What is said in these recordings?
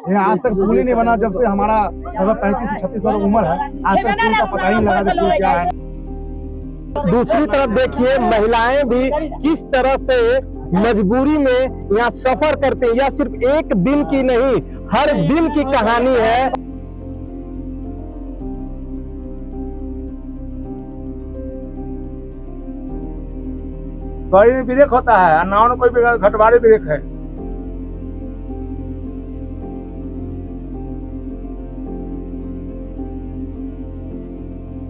यहाँ आज तक पुल ही नहीं बना जब से हमारा लगभग 35 से 36 वर्ष उम्र है। आज तक पुल का पता ही नहीं लगा कि पुल क्या है। दूसरी तरफ देखिए महिलाएं भी किस तरह से मजबूरी में यहाँ सफर करते हैं। यह सिर्फ एक दिन की नहीं, हर दिन की कहानी है। गाड़ी में ब्रेक होता है, नाव में कोई घटवारी ब्रेक है।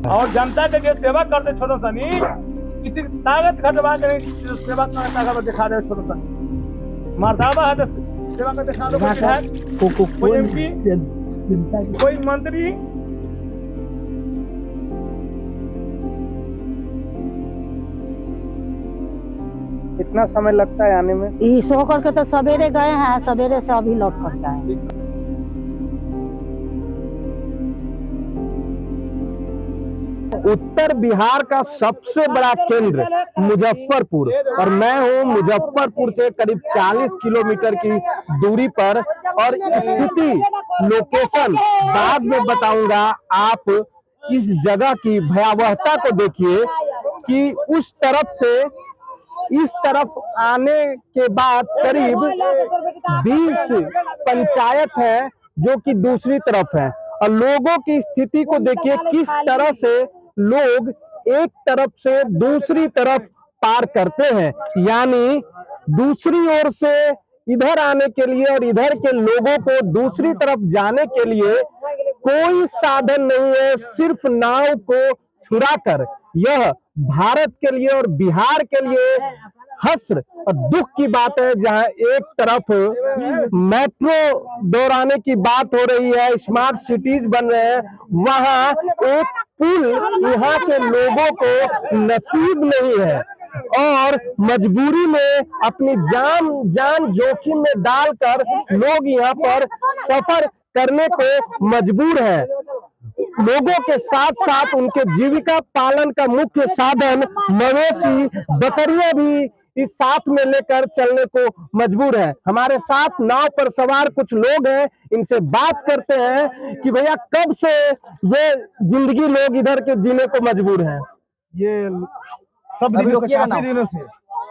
और जनता के जो सेवा करते छोटो सनी, किसी ताकत घटवा के सेवा करने ताकत दिखा दे छोटो सनी। मर्दाबा है तो सेवा कर दिखा दो। कोई एमपी, कोई मंत्री। कितना समय लगता है आने में? इस होकर के तो सवेरे गए हैं, सवेरे से अभी लौट करके आए। उत्तर बिहार का सबसे बड़ा केंद्र मुजफ्फरपुर, और मैं हूँ मुजफ्फरपुर से करीब 40 किलोमीटर की दूरी पर। और स्थिति, लोकेशन बाद में बताऊंगा। आप इस जगह की भयावहता को देखिए कि उस तरफ से इस तरफ आने के बाद करीब 20 पंचायत है जो कि दूसरी तरफ है। और लोगों की स्थिति को देखिए किस तरह से लोग एक तरफ से दूसरी तरफ पार करते हैं, यानी दूसरी ओर से इधर आने के लिए और इधर के लोगों को दूसरी तरफ जाने के लिए कोई साधन नहीं है। सिर्फ नाव को छुड़ाकर यह भारत के लिए और बिहार के लिए हस्र और दुख की बात है, जहां एक तरफ मेट्रो दौड़ाने की बात हो रही है, स्मार्ट सिटीज बन रहे हैं, वहां एक पुल यहाँ के लोगों को नसीब नहीं है और मजबूरी में अपनी जान जोखिम में डालकर लोग यहाँ पर सफर करने को मजबूर हैं। लोगों के साथ साथ उनके जीविका पालन का मुख्य साधन मवेशी, बकरियां भी इस साथ में लेकर चलने को मजबूर है। हमारे साथ नाव पर सवार कुछ लोग हैं, इनसे बात करते हैं कि भैया कब से ये जिंदगी लोग इधर के जीने को मजबूर हैं। ये सब दिनों से, काफी दिनों से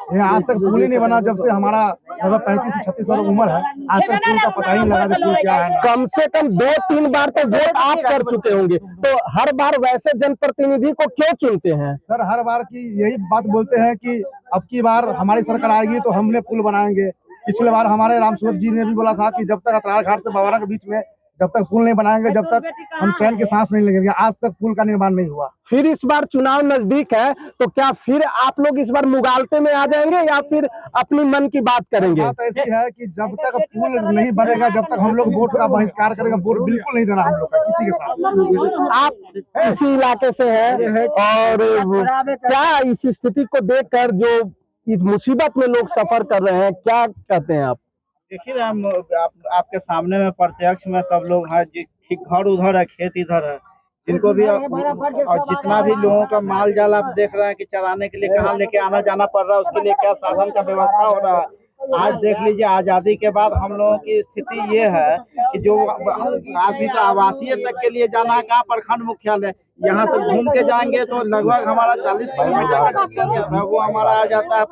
यहाँ आज तक पुल ही नहीं बना जब से हमारा लगभग 35 से 36 वर्ष उम्र है। आज तक पुल का पता ही नहीं लगा कि पुल क्या है। कम से कम 2-3 बार तो वोट आप कर चुके होंगे, तो हर बार वैसे जनप्रतिनिधि को क्यों चुनते हैं? सर हर बार की यही बात बोलते हैं कि अब की बार हमारी सरकार आएगी तो हमने पुल बनाएंगे। पिछले बार हमारे रामसूरत जी ने भी बोला था कि जब तक अतरार घाट से बावरा के बीच में जब तक पुल नहीं बनाएंगे, जब तक हम चैन की सांस नहीं लेंगे। आज तक पुल का निर्माण नहीं हुआ। फिर इस बार चुनाव नजदीक है, तो क्या फिर आप लोग इस बार मुगालते में आ जाएंगे या फिर अपनी मन की बात करेंगे? बात ऐसी है कि जब तक पुल नहीं बनेगा, जब तक हम लोग वोट का बहिष्कार करेंगे। वोट बिल्कुल नहीं देना हम लोग का किसी के साथ। आप इसी इलाके से हैं और क्या इस स्थिति को देखकर जो इस मुसीबत में लोग सफर कर रहे हैं, क्या कहते हैं आप? देखिए हम आपके सामने में प्रत्यक्ष में सब लोग हैं, घर उधर है, खेत इधर है, जिनको भी और जितना भी लोगों का माल जाल आप देख रहे हैं कि चराने के लिए कहाँ लेके आना जाना पड़ रहा है, उसके लिए क्या साधन का व्यवस्था हो रहा है। आज देख लीजिए, आज़ादी के बाद हम लोगों की स्थिति ये है कि जो आदमी का आवासीय तक के लिए जाना है, कहाँ प्रखंड मुख्यालय, यहाँ से घूम के जाएंगे तो लगभग हमारा 40 किलोमीटर का डिस्टेंस है, वो हमारा आ जाता है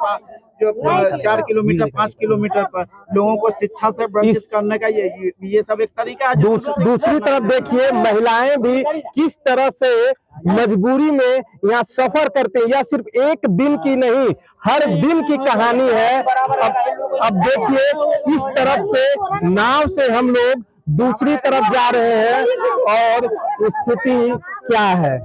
जो 4 किलोमीटर 5 किलोमीटर पर। लोगों को शिक्षा से वंचित करने का ये सब एक तरीका है। दूसरी तरफ देखिए महिलाएं भी किस तरह से मजबूरी में यहाँ सफर करते हैं। यह सिर्फ एक दिन की नहीं, हर दिन की कहानी है। अब देखिए इस तरफ से नाव से हम लोग दूसरी तरफ जा रहे हैं और स्थिति क्या है।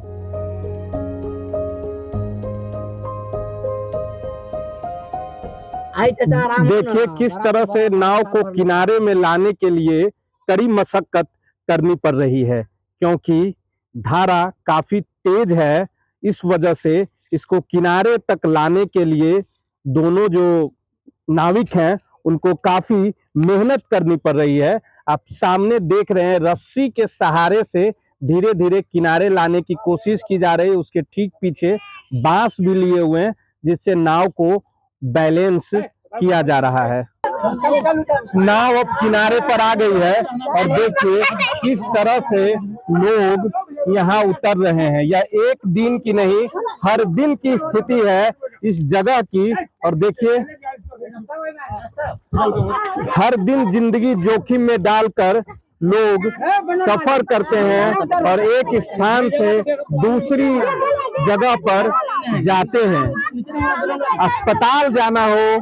देखिए किस तरह से नाव को किनारे में लाने के लिए कड़ी मशक्कत करनी पड़ रही है, क्योंकि धारा काफी तेज है। इस वजह से इसको किनारे तक लाने के लिए दोनों जो नाविक हैं उनको काफी मेहनत करनी पड़ रही है। आप सामने देख रहे हैं रस्सी के सहारे से धीरे धीरे किनारे लाने की कोशिश की जा रही है। उसके ठीक पीछे बांस भी लिए हुए हैं जिससे नाव को बैलेंस किया जा रहा है। नाव अब किनारे पर आ गई है और देखिए किस तरह से लोग यहाँ उतर रहे हैं। यह एक दिन की नहीं, हर दिन की स्थिति है इस जगह की। और देखिए हर दिन जिंदगी जोखिम में डालकर लोग सफर करते हैं और एक स्थान से दूसरी जगह पर जाते हैं। अस्पताल जाना हो,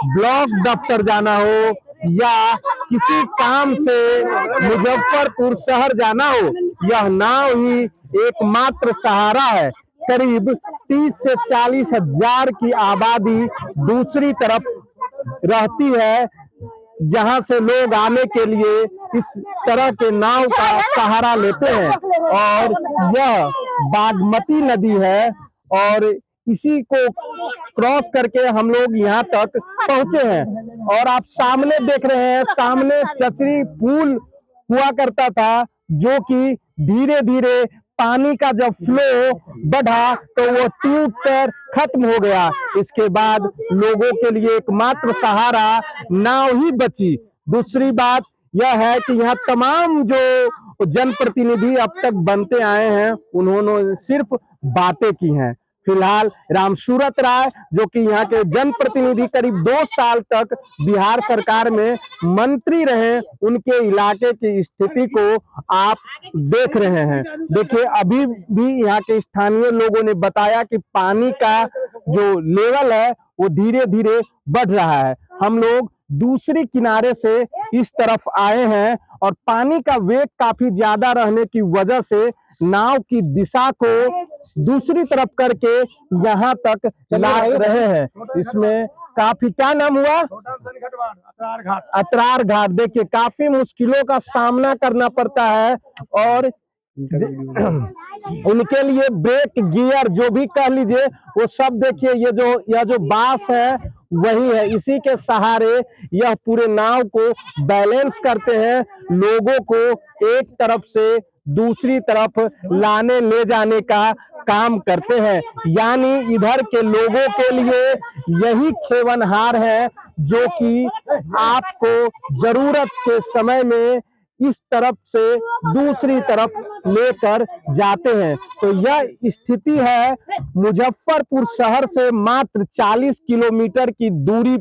ब्लॉक दफ्तर जाना हो या किसी काम से मुजफ्फरपुर शहर जाना हो, यह नाव ही एकमात्र सहारा है। करीब 30 से 40 हजार की आबादी दूसरी तरफ रहती है, जहां से लोग आने के लिए इस तरह के नाव का सहारा लेते हैं। और यह बागमती नदी है और इसी को क्रॉस करके हम लोग यहाँ तक पहुंचे हैं। और आप सामने देख रहे हैं, सामने चतरी पुल हुआ करता था, जो कि धीरे धीरे पानी का जब फ्लो बढ़ा तो वो टूट कर खत्म हो गया। इसके बाद लोगों के लिए एकमात्र सहारा नाव ही बची। दूसरी बात यह है कि यहाँ तमाम जो जनप्रतिनिधि अब तक बनते आए हैं, उन्होंने सिर्फ बातें की हैं। फिलहाल रामसूरत राय, जो कि यहाँ के जनप्रतिनिधि करीब 2 साल तक बिहार सरकार में मंत्री रहे, उनके इलाके की स्थिति को आप देख रहे हैं। देखिए अभी भी यहाँ के स्थानीय लोगों ने बताया कि पानी का जो लेवल है वो धीरे धीरे बढ़ रहा है। हम लोग दूसरी किनारे से इस तरफ आए हैं और पानी का वेग काफी ज्यादा रहने की वजह से नाव की दिशा को दूसरी तरफ करके यहाँ तक ला रहे हैं। इसमें काफी, क्या नाम हुआ? अतरार घाट। देखिए काफी मुश्किलों का सामना करना पड़ता है और उनके लिए ब्रेक गियर जो भी कह लीजिए वो सब, देखिए यह जो बांस है वही है, इसी के सहारे यह पूरे नाव को बैलेंस करते हैं, लोगों को एक तरफ से दूसरी तरफ लाने ले जाने का काम करते हैं। यानी इधर के लोगों के लिए यही खेवनहार है, जो कि आपको जरूरत के समय में इस तरफ से दूसरी तरफ लेकर जाते हैं। तो यह स्थिति है मुजफ्फरपुर शहर से मात्र 40 किलोमीटर की दूरी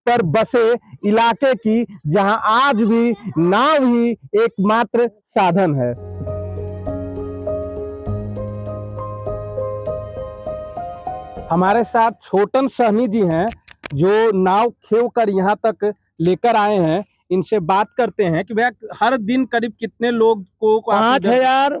पर बसे इलाके की, जहां आज भी नाव ही एकमात्र साधन है। हमारे साथ छोटन सहनी जी हैं, जो नाव खेव कर यहाँ तक लेकर आए हैं। इनसे बात करते हैं कि भैया हर दिन करीब कितने लोग को 5000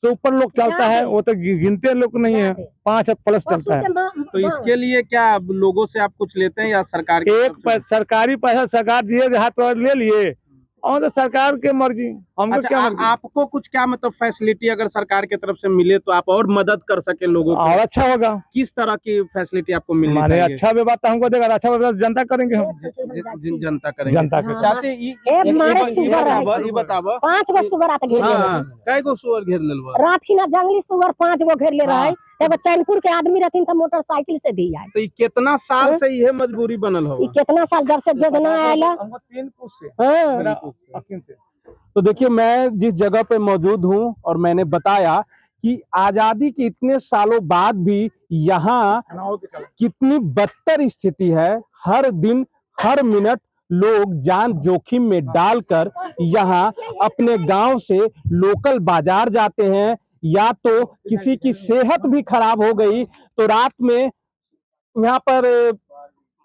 से ऊपर लोग चलता है, वो तो गिनते लोग नहीं है, 5 प्लस चलता है। तो इसके लिए क्या लोगों से आप कुछ लेते हैं या सरकार की सरकारी पैसा सरकार दिए, हाथ ले लिए, और तो सरकार के मर्जी, हमको अच्छा, क्या मर्जी। आपको कुछ क्या मतलब फैसिलिटी अगर सरकार की तरफ से मिले तो आप और मदद कर सके लोगों को, और अच्छा होगा। किस तरह की फैसिलिटी आपको मिलनी हमारे चाहिए? अच्छा व्यवस्था हमको देगा, अच्छा व्यवस्था जनता करेंगे हम, जनता करेंगे। जनता के चाची ये बताबो 5 गो सुगर आते घेर ले हाँ, कई गो सुअर घेर लेलबा? रात की ना जंगली सुगर 5 गो घेर ले रहा। एगो चैनपुर के आदमी रहथिन तो मोटरसाइकिल से दी आए। तो ये कितना साल से ये मजबूरी बनल हो? ई कितना साल जब से योजना आयला। तो देखिए मैं जिस जगह पे मौजूद हूँ और मैंने बताया कि आजादी के इतने सालों बाद भी यहाँ कितनी बदतर स्थिति है। हर दिन हर मिनट लोग जान जोखिम में डालकर यहाँ अपने गांव से लोकल बाजार जाते हैं, या तो किसी की सेहत भी खराब हो गई तो रात में यहाँ पर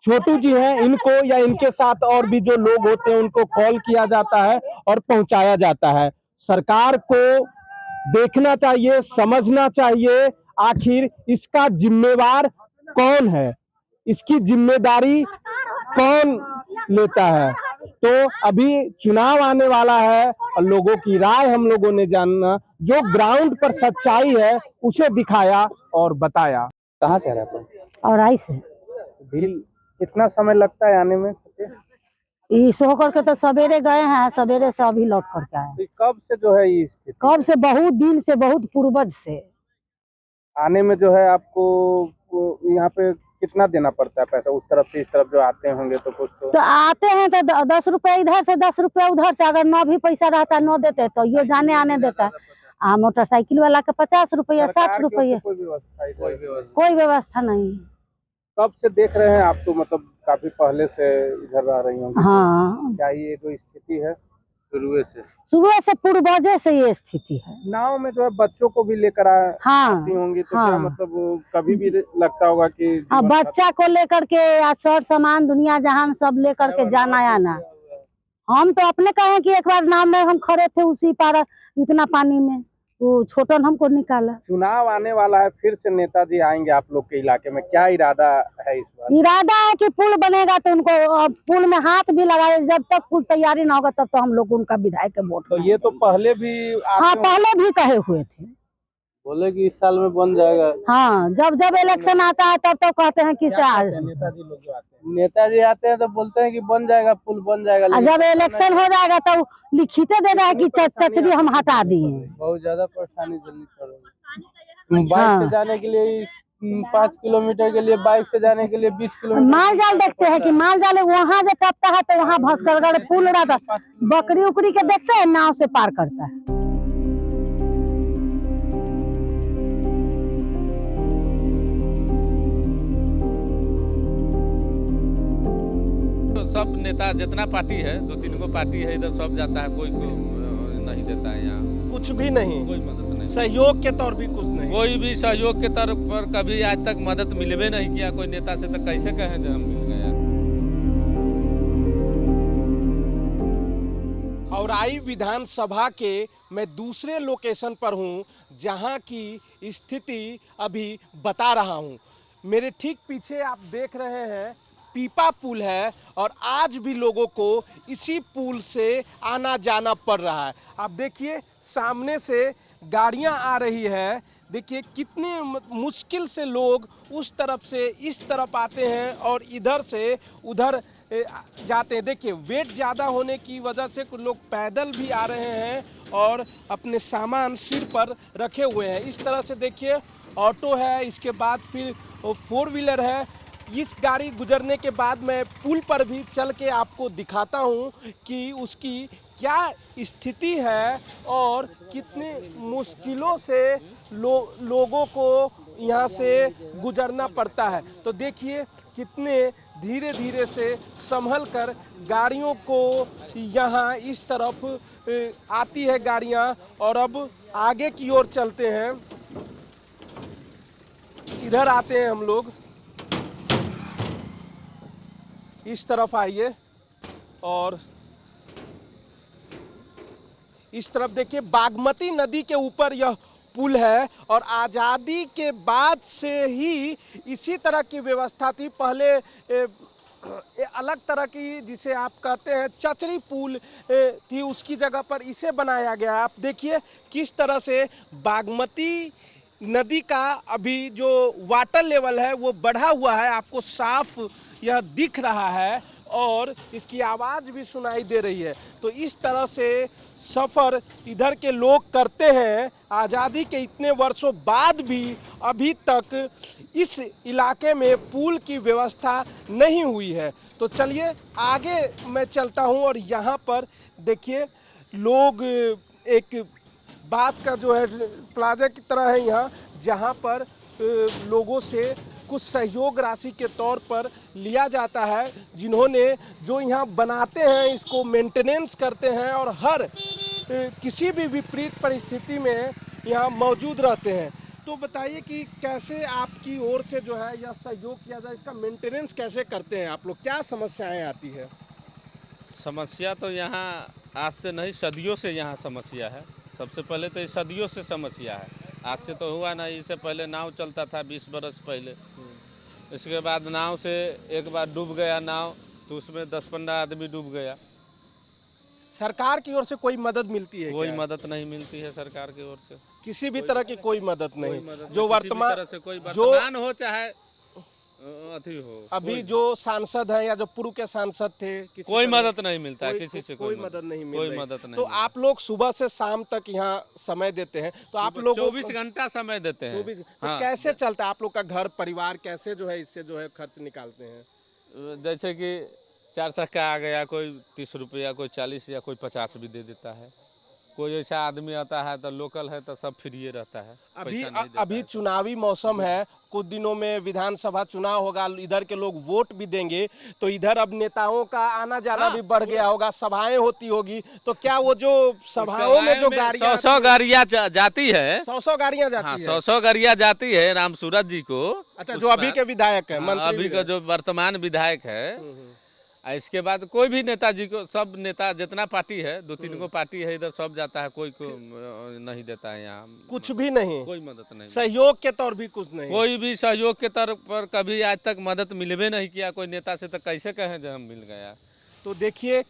छोटू जी हैं, इनको या इनके साथ और भी जो लोग होते हैं उनको कॉल किया जाता है और पहुंचाया जाता है। सरकार को देखना चाहिए, समझना चाहिए आखिर इसका जिम्मेवार कौन है, इसकी जिम्मेदारी कौन लेता है। तो अभी चुनाव आने वाला है और लोगों की राय हम लोगों ने जानना, जो ग्राउंड पर सच्चाई है उसे दिखाया और बताया। कहाँ से आ रहे हैं आप? और आई से कितना समय लगता है आने में? सो करके तो सवेरे गए हैं, सवेरे से अभी लौट करके आए। तो कब से जो है ये स्थिति? कब से? बहुत दिन से, बहुत पूर्वज से। आने में जो है आपको यहाँ पे कितना देना पड़ता है पैसा उस तरफ से इस तरफ जो आते होंगे तो कुछ तो तो आते हैं तो 10 रुपए इधर से 10 रुपए उधर से, अगर न भी पैसा रहता न देते तो यो जाने आने देता। मोटरसाइकिल वाला के 50 रुपया 60 रुपये, कोई व्यवस्था नहीं। कब से देख रहे हैं आप? तो मतलब काफी पहले से इधर रह रही होंगी। हाँ, क्या ये जो स्थिति है शुरू से पूर्वजे से ये स्थिति है। नाव में जो है बच्चों को भी लेकर आती होंगी तो क्या मतलब कभी भी लगता होगा कि बच्चा को लेकर के या सर सामान दुनिया जहान सब लेकर के जाना आना। हम तो अपने कहें कि एक बार नाव में हम खड़े थे उसी पार इतना पानी में, वो छोटन हमको निकाला। चुनाव आने वाला है, फिर से नेताजी आएंगे आप लोग के इलाके में, क्या इरादा है इस बार? इरादा है कि पुल बनेगा तो उनको पुल में हाथ भी लगाए, जब तक पुल तैयारी ना होगा तब तो हम लोग उनका विधायक के वोट। तो ये तो पहले भी हाँ, पहले भी कहे हुए थे, बोले कि इस साल में बन जाएगा। हाँ, जब जब इलेक्शन आता है तब तो कहते हैं कि नेताजी लोग जो आते हैं, नेताजी आते हैं तो बोलते हैं कि बन जाएगा पुल बन जाएगा, जब इलेक्शन हो जाएगा तो लिखित दे रहा है कि चचरी हम हटा दिए। बहुत ज्यादा परेशानी झेलनी पड़ रही है। बाइक से जाने के लिए 5 किलोमीटर के लिए, बाइक से जाने के लिए 20 किलोमीटर। माल जाल देखते हैं कि माल जाल वहाँ जो टपता है तो वहाँ भस्करगढ़ पुल रहता, बकरी उकरी के देखते हैं नाव से पार करता है। सब नेता जितना पार्टी है 2-3 गो पार्टी है इधर, सब जाता है, कोई नहीं देता है यहाँ, कुछ भी नहीं, कोई मदद नहीं, सहयोग के तौर भी कुछ नहीं, कोई भी सहयोग के तौर पर कभी आज तक मदद मिलवे नहीं किया कोई नेता से, तो कैसे कहें जो हम मिल गया। औराई विधानसभा के मैं दूसरे लोकेशन पर हूँ जहाँ की स्थिति अभी बता रहा हूँ। मेरे ठीक पीछे आप देख रहे हैं पीपा पुल है और आज भी लोगों को इसी पुल से आना जाना पड़ रहा है। आप देखिए सामने से गाड़ियां आ रही है, देखिए कितने मुश्किल से लोग उस तरफ से इस तरफ आते हैं और इधर से उधर जाते हैं। देखिए वेट ज़्यादा होने की वजह से कुछ लोग पैदल भी आ रहे हैं और अपने सामान सिर पर रखे हुए हैं। इस तरह से देखिए ऑटो है, इसके बाद फिर 4 व्हीलर है। इस गाड़ी गुजरने के बाद मैं पुल पर भी चल के आपको दिखाता हूँ कि उसकी क्या स्थिति है और कितने मुश्किलों से लोगों को यहाँ से गुजरना पड़ता है। तो देखिए कितने धीरे धीरे से संभल कर गाड़ियों को यहाँ इस तरफ आती है गाड़ियाँ। और अब आगे की ओर चलते हैं, इधर आते हैं हम लोग, इस तरफ आइए और इस तरफ देखिए बागमती नदी के ऊपर यह पुल है और आज़ादी के बाद से ही इसी तरह की व्यवस्था थी। पहले अलग तरह की जिसे आप कहते हैं चचरी पुल थी, उसकी जगह पर इसे बनाया गया। आप देखिए किस तरह से बागमती नदी का अभी जो वाटर लेवल है वो बढ़ा हुआ है, आपको साफ यह दिख रहा है और इसकी आवाज़ भी सुनाई दे रही है। तो इस तरह से सफ़र इधर के लोग करते हैं। आज़ादी के इतने वर्षों बाद भी अभी तक इस इलाके में पुल की व्यवस्था नहीं हुई है। तो चलिए आगे मैं चलता हूं और यहाँ पर देखिए लोग एक बास का जो है प्लाजा की तरह है यहाँ, जहाँ पर लोगों से कुछ सहयोग राशि के तौर पर लिया जाता है, जिन्होंने जो यहाँ बनाते हैं इसको मेंटेनेंस करते हैं और हर किसी भी विपरीत परिस्थिति में यहाँ मौजूद रहते हैं। तो बताइए कि कैसे आपकी ओर से जो है यह सहयोग किया जाए, इसका मेंटेनेंस कैसे करते हैं आप लोग, क्या समस्याएं आती है? समस्या तो यहाँ आज से नहीं सदियों से यहाँ समस्या है। सबसे पहले तो ये सदियों से समस्या है, आज से तो हुआ ना। इससे पहले नाव चलता था 20 बरस पहले, इसके बाद नाव से एक बार डूब गया नाव तो उसमें 10-15 आदमी डूब गया। सरकार की ओर से कोई मदद मिलती है? कोई मदद नहीं मिलती है सरकार की ओर से, किसी भी तरह की कोई मदद नहीं। जो वर्तमान वर्तमान हो चाहे अथी हो। अभी जो सांसद है या जो पूर्व के सांसद थे कोई मदद नहीं मिलता है, किसी से कोई मदद नहीं मिल कोई रही। मदद नहीं तो मिलता। आप लोग सुबह से शाम तक यहाँ समय देते हैं, तो आप लोग 24 घंटा समय देते हैं। 24 तो हाँ। कैसे चलता है आप लोग का घर परिवार, कैसे जो है इससे जो है खर्च निकालते हैं? जैसे कि 4 चक्का आ गया, कोई 30 रुपया, कोई 40 या कोई 50 भी दे देता है। कोई ऐसा आदमी आता है तो लोकल है तो सब फ्री रहता है, अभी पैसा नहीं देता अभी है। चुनावी मौसम है, कुछ दिनों में विधानसभा चुनाव होगा, इधर के लोग वोट भी देंगे, तो इधर अब नेताओं का आना जाना भी बढ़ गया होगा, सभाएं होती होगी, तो क्या वो जो सभाओं में जो गाड़ियां 100 गाड़ियाँ जाती है। 100 गाड़ियां हाँ, जाती है? 100 गाड़ियाँ जाती है राम सूरत जी को। अच्छा, उस जो अभी पर- के विधायक है, हाँ, मंत्री अभी का जो वर्तमान विधायक है। इसके बाद कोई भी नेताजी को, सब नेता जितना पार्टी है, 2-3 को पार्टी है इधर, सब जाता है, कोई को नहीं देता है यहाँ, कुछ भी नहीं, कोई मदद नहीं। सहयोग के तौर भी कुछ नहीं। कोई भी सहयोग के तौर पर कभी आज तक मदद मिलवे नहीं किया कोई नेता से, तो कैसे कहें जो हम मिल गया। तो देखिए,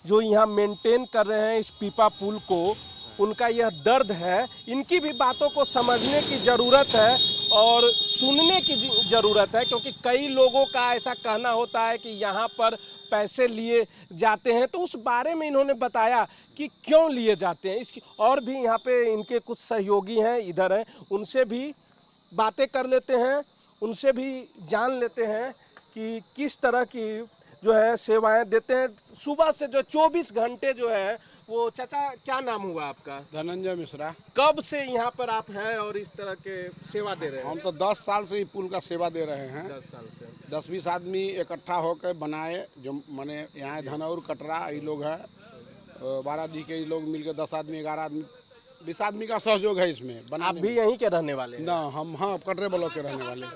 जो यहाँ मेंटेन कर रहे हैं इस पीपा पुल को, उनका यह दर्द है, इनकी भी बातों को समझने की ज़रूरत है और सुनने की ज़रूरत है, क्योंकि कई लोगों का ऐसा कहना होता है कि यहाँ पर पैसे लिए जाते हैं। तो उस बारे में इन्होंने बताया कि क्यों लिए जाते हैं। इसकी और भी यहाँ पे इनके कुछ सहयोगी हैं, इधर हैं, उनसे भी बातें कर लेते हैं, उनसे भी जान लेते हैं कि किस तरह की जो है सेवाएं देते हैं। सुबह से जो 24 घंटे जो है वो, चाचा क्या नाम हुआ आपका? धनंजय मिश्रा। कब से यहाँ पर आप हैं और इस तरह के सेवा दे रहे हैं? हम तो 10 साल से ही पुल का सेवा दे रहे हैं। 10 साल से 10-20 आदमी इकट्ठा होकर बनाए, जो माने यहाँ धनौर कटरा ये लोग हैं, 12 जी के ये लोग मिलकर 10 आदमी 11 आदमी 20 आदमी का सहयोग है इसमें आप बनाने भी में। यहीं के रहने वाले हैं? ना, हम हाँ कटरे ब्लॉक के रहने वाले,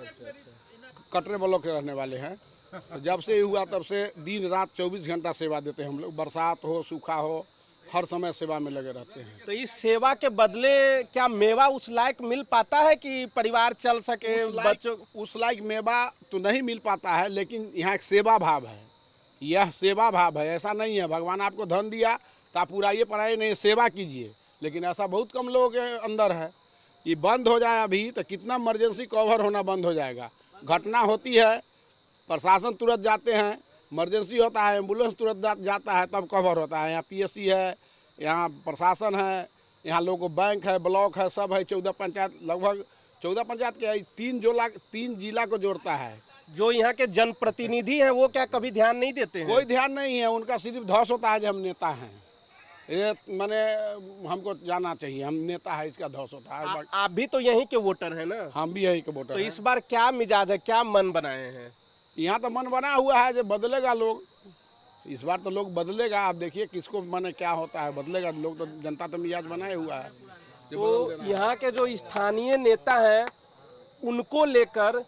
कटरे ब्लॉक के रहने वाले हैं। तो जब से ये हुआ तब से दिन रात 24 घंटा सेवा देते हैं हम लोग, बरसात हो सूखा हो, हर समय सेवा में लगे रहते हैं। तो इस सेवा के बदले क्या मेवा उस लायक मिल पाता है कि परिवार चल सके? बच्चों उस लायक मेवा तो नहीं मिल पाता है, लेकिन यहाँ एक सेवा भाव है, यह सेवा भाव है। ऐसा नहीं है भगवान आपको धन दिया तो आप पुराइए पढ़ाई नहीं, सेवा कीजिए, लेकिन ऐसा बहुत कम लोगों के अंदर है। ये बंद हो जाए अभी तो कितना इमरजेंसी कवर होना बंद हो जाएगा। घटना होती है, प्रशासन तुरंत जाते हैं, इमरजेंसी होता है एम्बुलेंस तुरंत जाता है, तब कवर होता है। यहाँ पीएससी है, यहाँ प्रशासन है, यहाँ लोगों बैंक है, ब्लॉक है, सब है। 14 पंचायत, लगभग 14 पंचायत के 3 जिला को जोड़ता है। जो यहाँ के जनप्रतिनिधि हैं वो क्या कभी ध्यान नहीं देते हैं? कोई ध्यान नहीं है, उनका सिर्फ धौस होता है जो हम नेता हैं, ये माने हमको जाना चाहिए, हम नेता है इसका धौस होता है। आप भी तो यहीं के वोटर हैं ना? हम भी यही के वोटर तो हैं। इस बार क्या मिजाज है, क्या मन बनाए हैं? यहाँ तो मन बना हुआ है जो बदलेगा लोग, इस बार तो लोग बदलेगा। आप देखिए किसको माने क्या होता है, बदलेगा लोग, तो जनता तो मिजाज बनाए हुआ है जो बदल तो देना है। यहाँ के जो स्थानीय नेता हैं उनको लेकर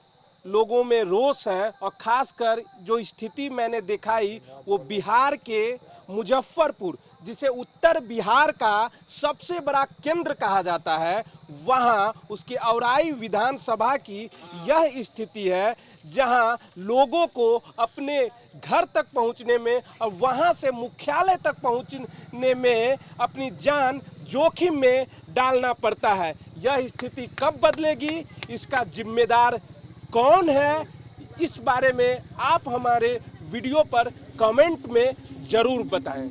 लोगों में रोष है, और खासकर जो स्थिति मैंने दिखाई वो बिहार के मुजफ्फरपुर, जिसे उत्तर बिहार का सबसे बड़ा केंद्र कहा जाता है, वहाँ उसके औराई विधानसभा की यह स्थिति है, जहाँ लोगों को अपने घर तक पहुँचने में और वहाँ से मुख्यालय तक पहुँचने में अपनी जान जोखिम में डालना पड़ता है। यह स्थिति कब बदलेगी, इसका जिम्मेदार कौन है, इस बारे में आप हमारे वीडियो पर कमेंट में जरूर बताएं।